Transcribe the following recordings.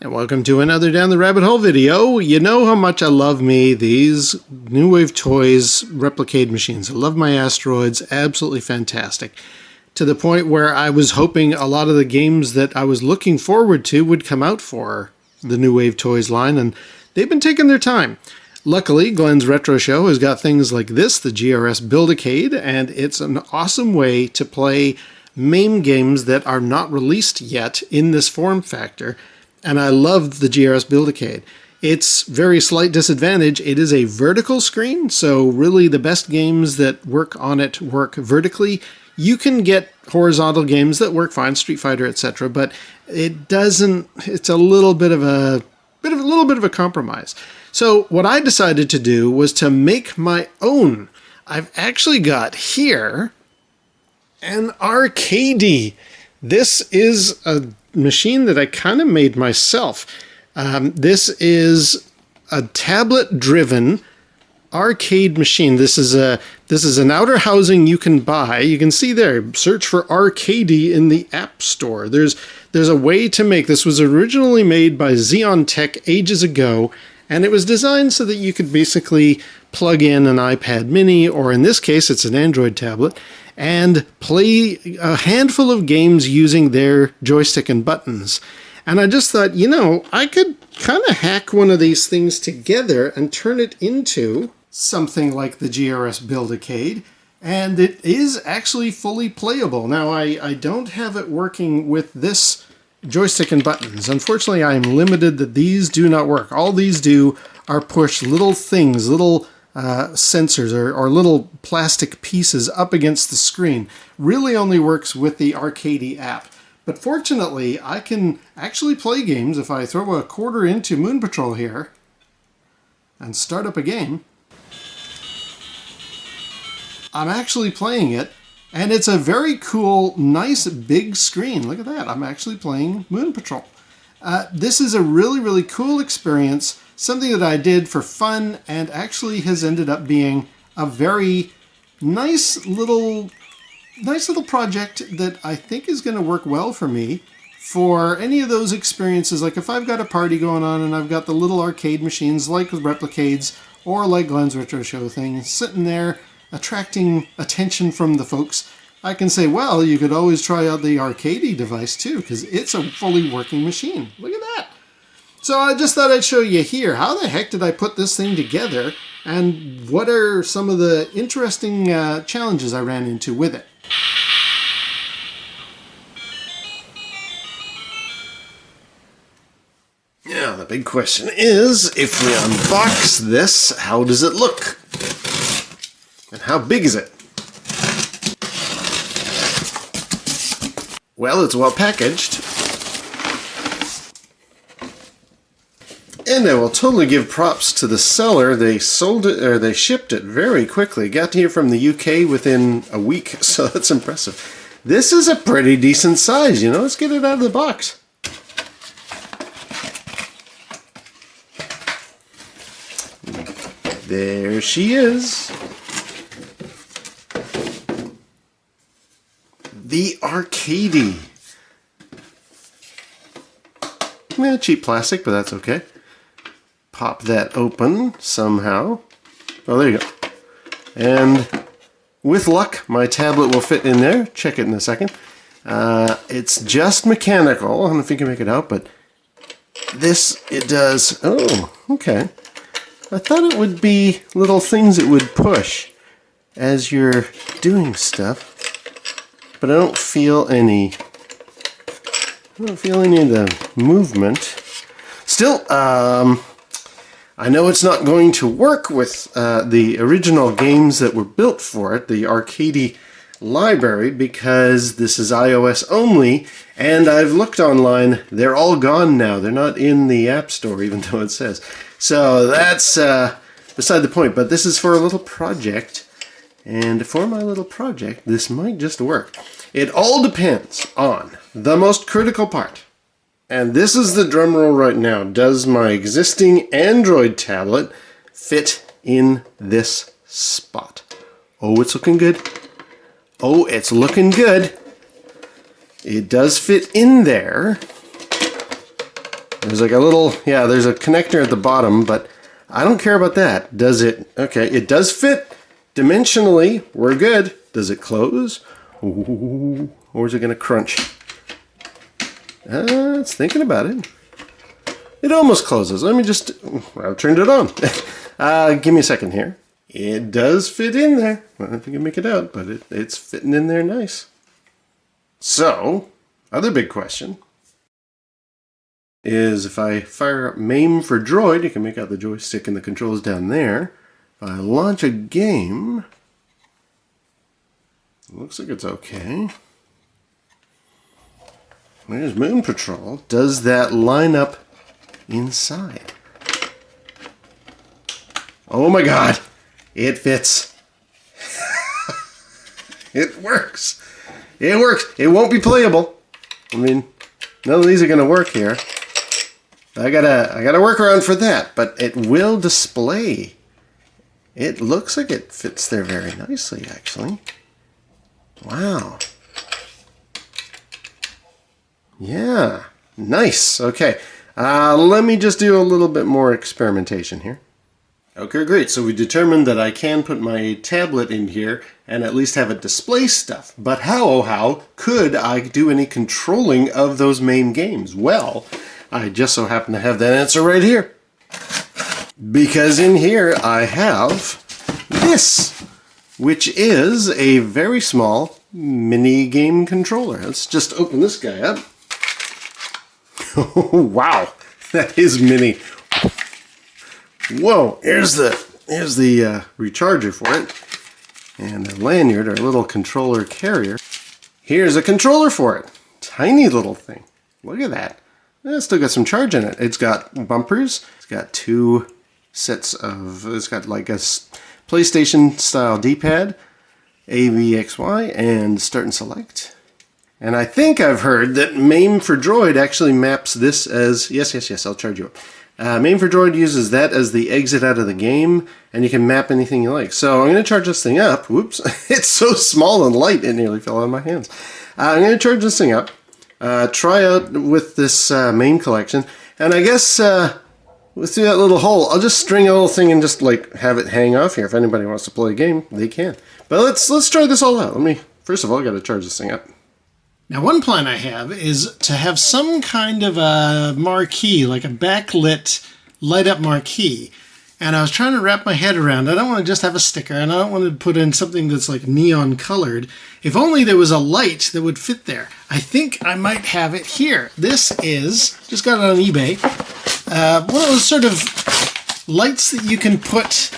And welcome to another Down the Rabbit Hole video. You know how much I love these New Wave Toys Replicade machines. I love my asteroids, absolutely fantastic. To the point where I was hoping a lot of the games that I was looking forward to would come out for the New Wave Toys line, and they've been taking their time. Luckily, Glenn's Retro Show has got things like this, the GRS Build-A-Cade, and it's an awesome way to play MAME games that are not released yet in this form factor. And I love the GRS Build-A-Cade. It's very slight disadvantage. It is a vertical screen, so really the best games that work on it work vertically. You can get horizontal games that work fine, Street Fighter, etc., but it doesn't. It's a little bit of a compromise. So what I decided to do was to make my own. I've actually got here an Arcadie. This is a machine that I kind of made myself. This is a tablet-driven arcade machine. This is an outer housing you can buy. You can see there, search for Arcadie in the App Store. There's a way to make this. Was originally made by Xeon Tech ages ago, and it was designed so that you could basically plug in an iPad mini, or in this case it's an Android tablet, and play a handful of games using their joystick and buttons. And I just thought, you know, I could kind of hack one of these things together and turn it into something like the GRS Build-A-Cade, and it is actually fully playable. Now, I don't have it working with this joystick and buttons. Unfortunately, I am limited that these do not work. All these do are push little things, little sensors or little plastic pieces up against the screen. Really only works with the Arcadie app. But fortunately, I can actually play games. If I throw a quarter into Moon Patrol here and start up a game, I'm actually playing it, and it's a very cool, nice, big screen. Look at that. I'm actually playing Moon Patrol. This is a really, really cool experience, something that I did for fun and actually has ended up being a very nice little project that I think is going to work well for me for any of those experiences. Like if I've got a party going on and I've got the little arcade machines like with Replicades or like Glenn's Retro Show thing sitting there attracting attention from the folks, I can say, well, you could always try out the Arcadie device too, because it's a fully working machine. Look at that. So I just thought I'd show you here, how the heck did I put this thing together, and what are some of the interesting challenges I ran into with it. Now, the big question is, if we unbox this, how does it look? And how big is it? Well, it's well packaged. And I will totally give props to the seller. They sold it, or they shipped it very quickly. Got here from the UK within a week, so that's impressive. This is a pretty decent size, you know. Let's get it out of the box. There she is. The Arcadie. Yeah, cheap plastic, but that's okay. Pop that open somehow. Oh, there you go. And with luck, my tablet will fit in there. Check it in a second. It's just mechanical. I don't know if you can make it out, but this, it does. Oh, okay. I thought it would be little things it would push as you're doing stuff, but I don't feel any of the movement. Still, I know it's not going to work with the original games that were built for it, the Arcadie library, because this is iOS only, and I've looked online, they're all gone now. They're not in the App Store, even though it says. So that's beside the point, but this is for a little project, and for my little project, this might just work. It all depends on the most critical part. And this is the drum roll right now. Does my existing Android tablet fit in this spot? Oh, it's looking good. Oh, it's looking good. It does fit in there. There's like a little, yeah, there's a connector at the bottom, but I don't care about that. Does it? Okay, it does fit dimensionally. We're good. Does it close? Ooh, or is it going to crunch? It's thinking about it. It almost closes. Let me just, I've turned it on. Give me a second here. It does fit in there. I don't know if you can make it out, but it's fitting in there nice. So, other big question is if I fire up MAME for Droid, you can make out the joystick and the controls down there. If I launch a game, it looks like it's okay. There's Moon Patrol. Does that line up inside? Oh my god! It fits. It works. It works. It won't be playable. I mean, none of these are going to work here. I gotta work around for that, but it will display. It looks like it fits there very nicely, actually. Wow. Yeah, nice. Okay, let me just do a little bit more experimentation here. Okay, great. So we determined that I can put my tablet in here and at least have it display stuff. But how, oh how, could I do any controlling of those MAME games? Well, I just so happen to have that answer right here. Because in here I have this, which is a very small mini game controller. Let's just open this guy up. Oh, wow, that is mini. Whoa, here's the recharger for it. And a lanyard, or little controller carrier. Here's a controller for it. Tiny little thing. Look at that. It's still got some charge in it. It's got bumpers. It's got two sets of, it's got like a PlayStation style D-pad, A, B, X, Y, and start and select. And I think I've heard that MAME for Droid actually maps this as, yes, I'll charge you up. MAME for Droid uses that as the exit out of the game, and you can map anything you like. So I'm going to charge this thing up. Whoops, it's so small and light it nearly fell out of my hands. I'm going to charge this thing up, try out with this MAME collection, and I guess through that little hole, I'll just string a little thing and just like have it hang off here. If anybody wants to play a game, they can. But let's try this all out. First of all, I got to charge this thing up. Now, one plan I have is to have some kind of a marquee, like a backlit, light-up marquee. And I was trying to wrap my head around. I don't want to just have a sticker, and I don't want to put in something that's like neon colored. If only there was a light that would fit there. I think I might have it here. This is, just got it on eBay, one of those sort of lights that you can put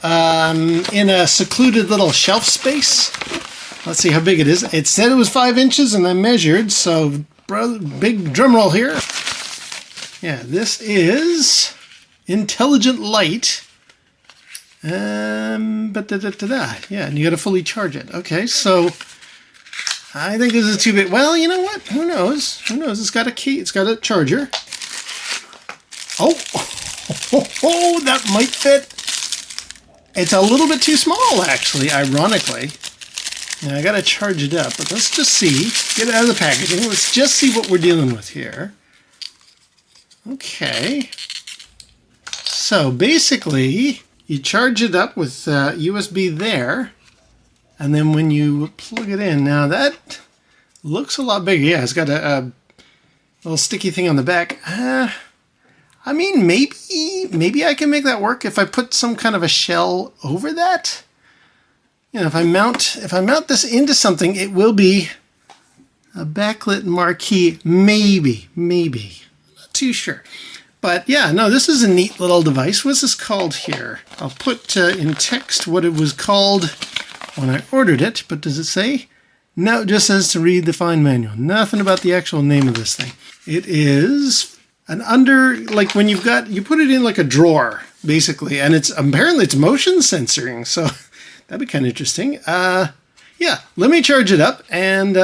in a secluded little shelf space. Let's see how big it is. It said it was 5 inches, and I measured, so big drum roll here. Yeah, this is intelligent light. Yeah, and you got to fully charge it. Okay, so I think this is too big. Well, you know what? Who knows? Who knows? It's got a key. It's got a charger. Oh, that might fit. It's a little bit too small, actually, ironically. Now, I got to charge it up, but let's just see. Get it out of the packaging. Let's just see what we're dealing with here. Okay. So, basically, you charge it up with USB there, and then when you plug it in, now that looks a lot bigger. Yeah, it's got a little sticky thing on the back. I mean, maybe I can make that work if I put some kind of a shell over that. You know, if I mount this into something, it will be a backlit marquee. Maybe. Not too sure. But yeah, no, this is a neat little device. What's this called here? I'll put in text what it was called when I ordered it, but does it say? No, it just says to read the fine manual. Nothing about the actual name of this thing. It is an like when you put it in like a drawer, basically, and apparently it's motion censoring, so that'd be kind of interesting. Yeah, let me charge it up, and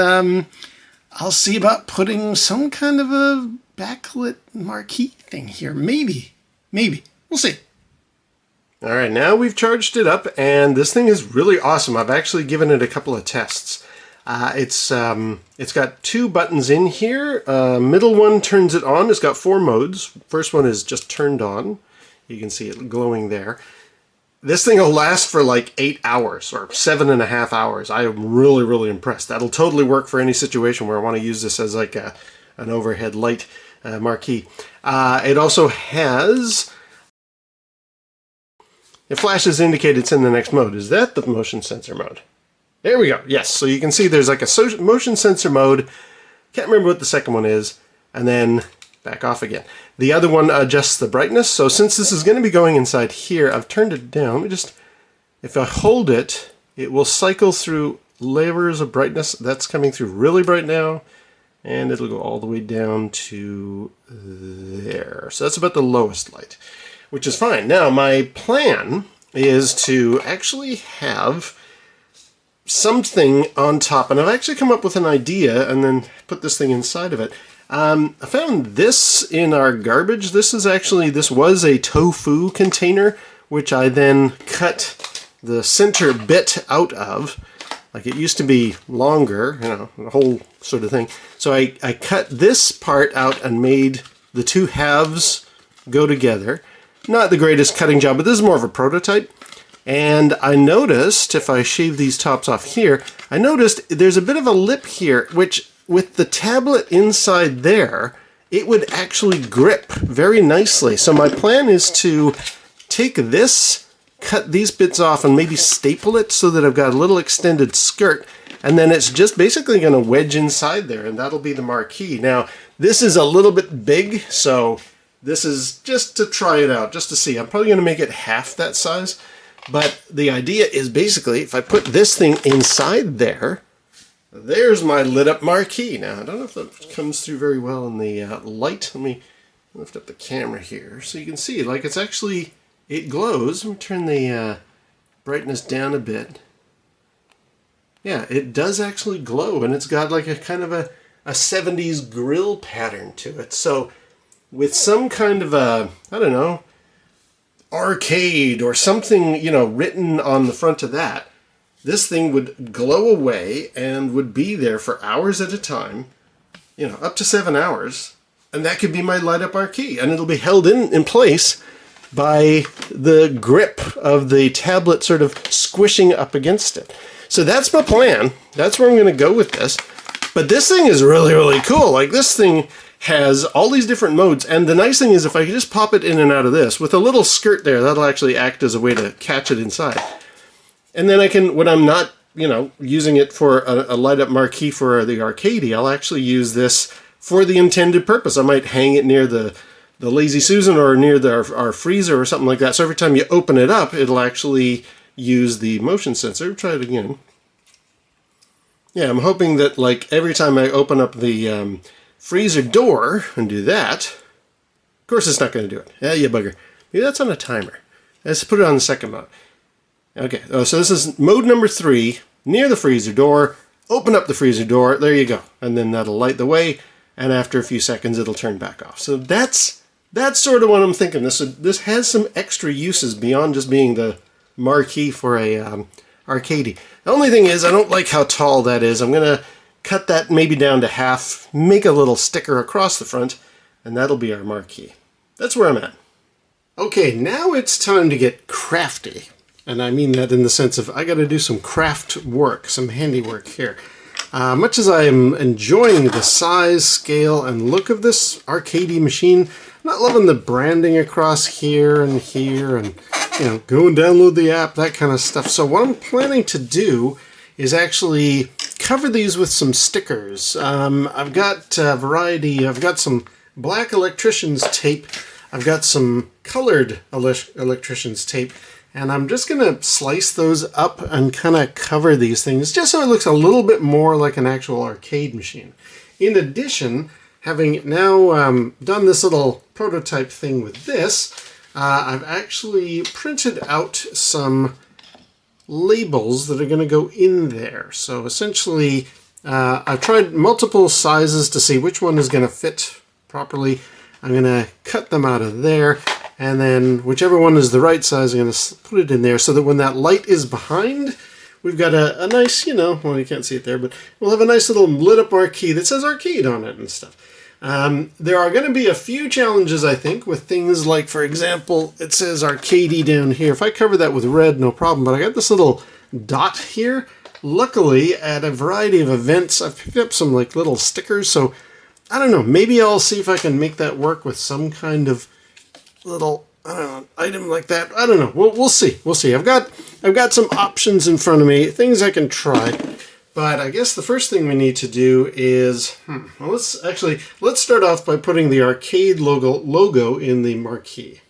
I'll see about putting some kind of a backlit marquee thing here. Maybe. We'll see. All right, now we've charged it up, and this thing is really awesome. I've actually given it a couple of tests. It's got two buttons in here. Middle one turns it on. It's got 4 modes. First one is just turned on. You can see it glowing there. This thing will last for like 8 hours or 7.5 hours. I am really, really impressed. That'll totally work for any situation where I want to use this as like an overhead light marquee. It also has... It flashes to indicate it's in the next mode. Is that the motion sensor mode? There we go. Yes, so you can see there's like a motion sensor mode. Can't remember what the second one is. And then back off again. The other one adjusts the brightness. So since this is going to be going inside here, I've turned it down. Let me just, if I hold it, it will cycle through layers of brightness. That's coming through really bright now. And it'll go all the way down to there. So that's about the lowest light, which is fine. Now, my plan is to actually have something on top. And I've actually come up with an idea and then put this thing inside of it. I found this in our garbage. This was a tofu container, which I then cut the center bit out of. Like it used to be longer, you know, the whole sort of thing. So I cut this part out and made the two halves go together. Not the greatest cutting job, but this is more of a prototype. And I noticed, if I shave these tops off here, I noticed there's a bit of a lip here, which with the tablet inside there, it would actually grip very nicely. So my plan is to take this, cut these bits off, and maybe staple it so that I've got a little extended skirt, and then it's just basically going to wedge inside there, and that'll be the marquee. Now, this is a little bit big, so this is just to try it out, just to see. I'm probably going to make it half that size, but the idea is basically, if I put this thing inside there, there's my lit up marquee. Now, I don't know if that comes through very well in the light. Let me lift up the camera here so you can see, like it's actually, it glows. Let me turn the brightness down a bit. Yeah, it does actually glow, and it's got like a kind of a 70s grill pattern to it. So with some kind of a, I don't know, arcade or something, you know, written on the front of that, this thing would glow away and would be there for hours at a time, you know, up to 7 hours. And that could be my light up marquee. And it'll be held in place by the grip of the tablet sort of squishing up against it. So that's my plan. That's where I'm going to go with this. But this thing is really, really cool. Like this thing has all these different modes. And the nice thing is if I could just pop it in and out of this with a little skirt there, that'll actually act as a way to catch it inside. And then I can, when I'm not, you know, using it for a light-up marquee for the Arcadie, I'll actually use this for the intended purpose. I might hang it near the Lazy Susan or near our freezer or something like that. So every time you open it up, it'll actually use the motion sensor. Try it again. Yeah, I'm hoping that, like, every time I open up the freezer door and do that, of course it's not going to do it. Yeah, you bugger. Maybe that's on a timer. Let's put it on the second mode. Okay, so this is mode number 3, near the freezer door. Open up the freezer door, there you go. And then that'll light the way, and after a few seconds it'll turn back off. So that's sort of what I'm thinking. This has some extra uses beyond just being the marquee for a Arcadie. The only thing is, I don't like how tall that is. I'm going to cut that maybe down to half, make a little sticker across the front, and that'll be our marquee. That's where I'm at. Okay, now it's time to get crafty. And I mean that in the sense of I got to do some craft work, some handiwork here. Much as I am enjoying the size, scale, and look of this Arcadie machine, I'm not loving the branding across here, and you know, go and download the app, that kind of stuff. So what I'm planning to do is actually cover these with some stickers. I've got a variety. I've got some black electrician's tape. I've got some colored electrician's tape. And I'm just going to slice those up and kind of cover these things just so it looks a little bit more like an actual arcade machine. In addition, having now done this little prototype thing with this, I've actually printed out some labels that are going to go in there. So essentially, I've tried multiple sizes to see which one is going to fit properly. I'm going to cut them out of there. And then whichever one is the right size, I'm going to put it in there so that when that light is behind, we've got a nice, well, you can't see it there, but we'll have a nice little lit up marquee that says Arcade on it and stuff. There are going to be a few challenges, I think, with things like, for example, it says Arcadie down here. If I cover that with red, no problem, but I got this little dot here. Luckily, at a variety of events, I've picked up some like little stickers, so I don't know, maybe I'll see if I can make that work with some kind of little, I don't know, item like that. I don't know, we'll see, we'll see. I've got some options in front of me, things I can try. But I guess the first thing we need to do is, well, let's start off by putting the Arcade logo in the marquee.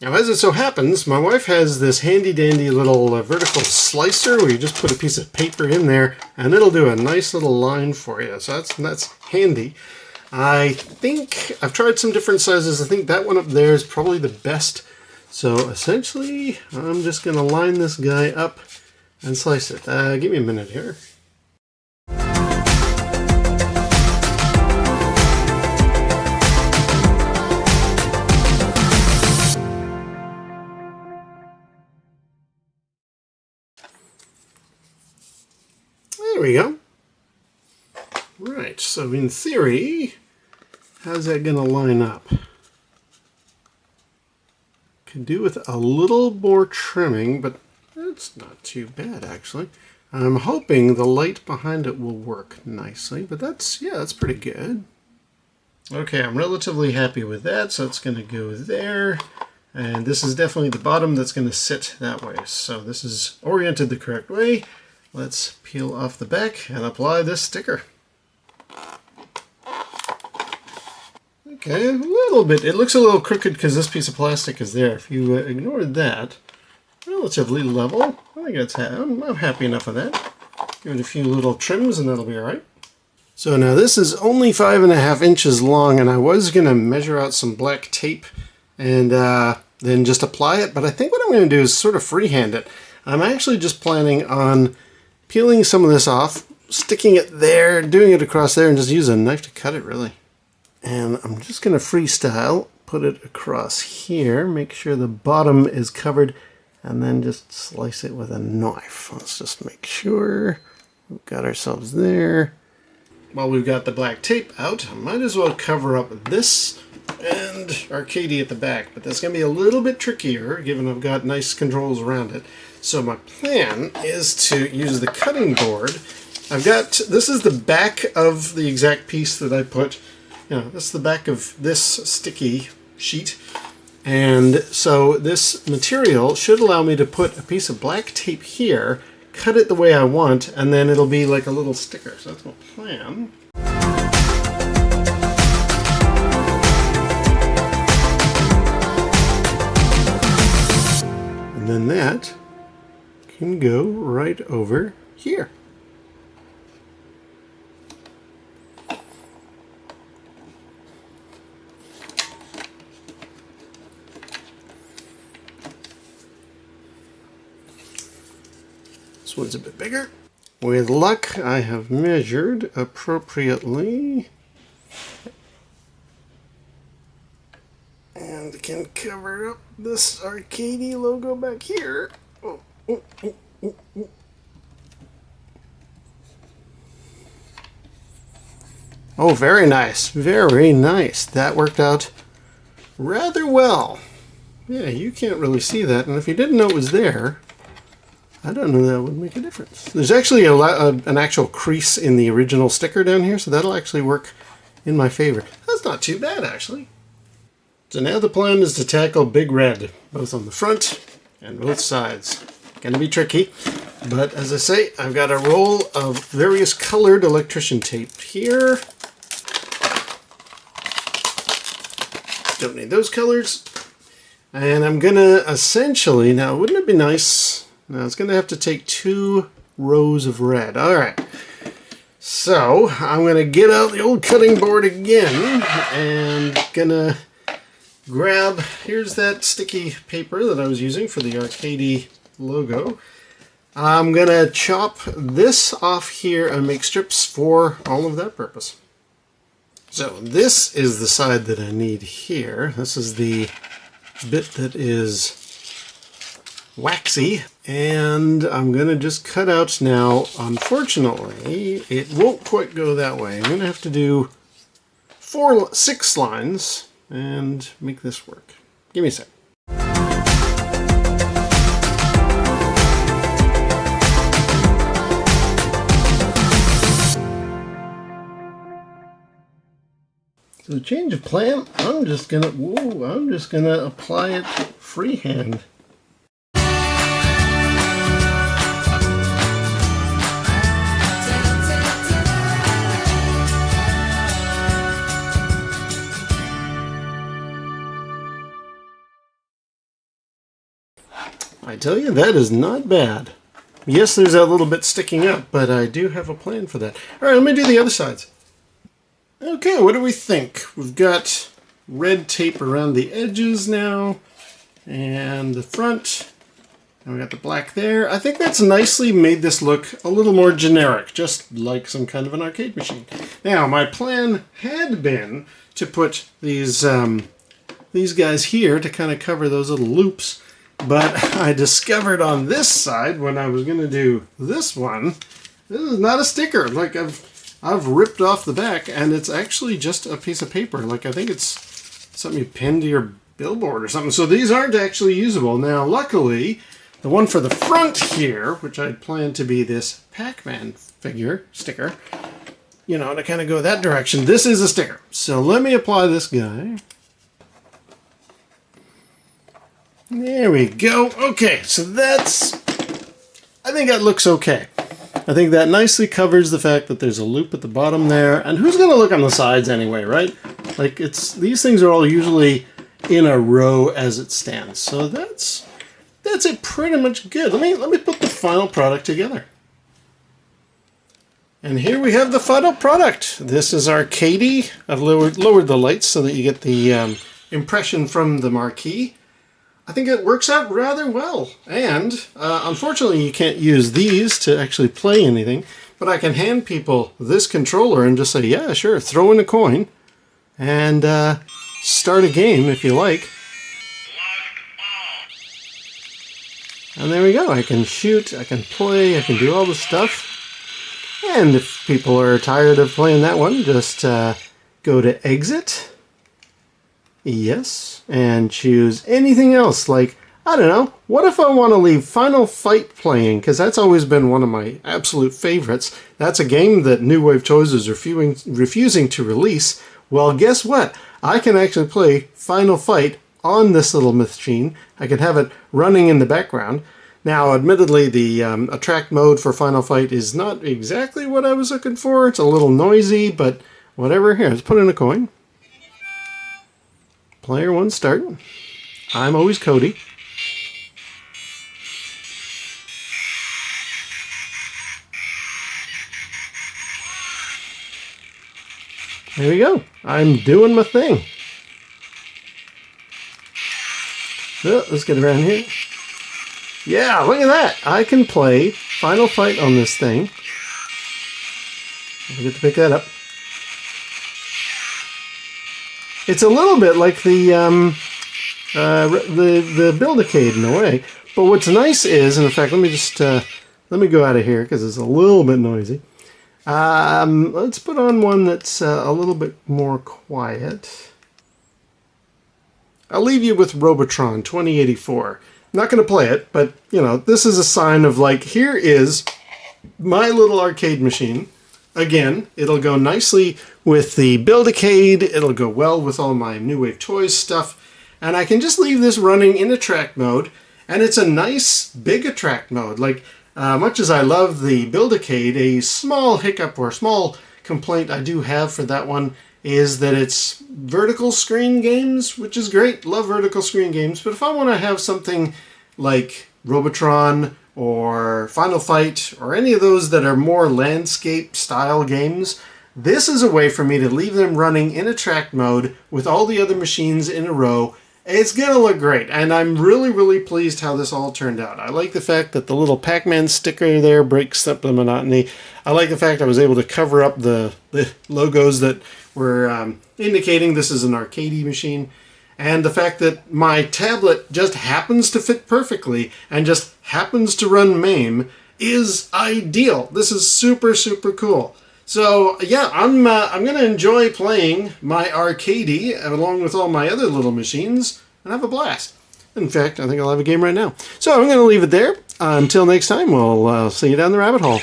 Now, as it so happens, my wife has this handy-dandy little vertical slicer where you just put a piece of paper in there and it'll do a nice little line for you. So that's handy. I think I've tried some different sizes. I think that one up there is probably the best. So essentially, I'm just going to line this guy up and slice it. Give me a minute here. There we go. Right, so in theory, how's that going to line up? Could do with a little more trimming, but that's not too bad actually. I'm hoping the light behind it will work nicely, but that's pretty good. Okay, I'm relatively happy with that, so it's going to go there. And this is definitely the bottom that's going to sit that way. So this is oriented the correct way. Let's peel off the back and apply this sticker. Okay, a little bit. It looks a little crooked because this piece of plastic is there. If you ignore that, relatively level. I think that's I'm happy enough with that. Give it a few little trims and that'll be all right. So now this is only 5.5 inches long, and I was going to measure out some black tape and then just apply it. But I think what I'm going to do is sort of freehand it. I'm actually just planning on peeling some of this off, sticking it there, doing it across there, and just use a knife to cut it, really. And I'm just going to freestyle, put it across here, make sure the bottom is covered, and then just slice it with a knife. Let's just make sure we've got ourselves there. While we've got the black tape out, I might as well cover up this and Arcadie at the back, but that's going to be a little bit trickier, given I've got nice controls around it. So my plan is to use the cutting board. This is the back of the exact piece that I put, this is the back of this sticky sheet. And so this material should allow me to put a piece of black tape here, cut it the way I want, and then it'll be like a little sticker. So that's my plan. And then that can go right over here. This one's a bit bigger. With luck, I have measured appropriately and can cover up this Arcadie logo back here. Oh, very nice. Very nice. That worked out rather well. Yeah, you can't really see that, and if you didn't know it was there, I don't know that would make a difference. There's actually an actual crease in the original sticker down here, so that'll actually work in my favor. That's not too bad, actually. So now the plan is to tackle Big Red, both on the front and both sides. Gonna be tricky, but as I say, I've got a roll of various colored electrician tape here. Don't need those colors. And I'm gonna essentially, now wouldn't it be nice? Now it's gonna have to take 2 rows of red. All right. So I'm gonna get out the old cutting board again and gonna grab, here's that sticky paper that I was using for the Arcadie logo. I'm gonna chop this off here and make strips for all of that purpose. So this is the side that I need here. This is the bit that is waxy, And I'm going to just cut out now. Unfortunately, it won't quite go that way. I'm going to have to do 6 lines and make this work. Give me a sec. So change of plan, I'm just gonna apply it freehand. I tell you, that is not bad. Yes, there's a little bit sticking up, but I do have a plan for that. All right, let me do the other sides. Okay, what do we think? We've got red tape around the edges now, and the front, and we got the black there. I think that's nicely made this look a little more generic, just like some kind of an arcade machine. Now, my plan had been to put these guys here to kind of cover those little loops, but I discovered on this side, when I was going to do this one, this is not a sticker. Like, I've ripped off the back, and it's actually just a piece of paper. Like, I think it's something you pin to your billboard or something. So these aren't actually usable. Now, luckily, the one for the front here, which I'd planned to be this Pac-Man sticker, you know, to kind of go that direction, this is a sticker. So let me apply this guy. There we go. Okay, so I think that looks okay. I think that nicely covers the fact that there's a loop at the bottom there. And who's going to look on the sides anyway, right? Like, these things are all usually in a row as it stands. So that's it pretty much good. Let me put the final product together. And here we have the final product. This is Arcadie. I've lowered the lights so that you get the impression from the marquee. I think it works out rather well. And unfortunately, you can't use these to actually play anything. But I can hand people this controller and just say, yeah, sure, throw in a coin and start a game if you like. And there we go. I can shoot, I can play, I can do all the stuff. And if people are tired of playing that one, just go to Exit. Yes, and choose anything else, like, I don't know, what if I want to leave Final Fight playing, because that's always been one of my absolute favorites. That's a game that New Wave Toys is refusing to release. Well, guess what? I can actually play Final Fight on this little machine. I can have it running in the background. Now, admittedly, the attract mode for Final Fight is not exactly what I was looking for. It's a little noisy, but whatever. Here, let's put in a coin. Player 1 start. I'm always Cody. There we go. I'm doing my thing. So, let's get around here. Yeah, look at that. I can play Final Fight on this thing. I get to pick that up. It's a little bit like the Build-A-Cade in a way. But what's nice is, and in fact, let me go out of here because it's a little bit noisy. Let's put on one that's a little bit more quiet. I'll leave you with Robotron 2084. I'm not going to play it, but, you know, this is a sign of, like, here is my little arcade machine. Again, it'll go nicely with the Build-A-Cade. It'll go well with all my New Wave Toys stuff. And I can just leave this running in attract mode. And it's a nice, big attract mode. Like, much as I love the Build-A-Cade, a small hiccup or small complaint I do have for that one is that it's vertical screen games, which is great. Love vertical screen games. But if I want to have something like Robotron or Final Fight, or any of those that are more landscape-style games, this is a way for me to leave them running in attract mode with all the other machines in a row. It's going to look great, and I'm really, really pleased how this all turned out. I like the fact that the little Pac-Man sticker there breaks up the monotony. I like the fact I was able to cover up the logos that were indicating this is an Arcadie machine. And the fact that my tablet just happens to fit perfectly and just happens to run MAME is ideal. This is super, super cool. So yeah, I'm going to enjoy playing my Arcadie along with all my other little machines and have a blast. In fact, I think I'll have a game right now. So I'm going to leave it there. Until next time, we'll see you down the rabbit hole.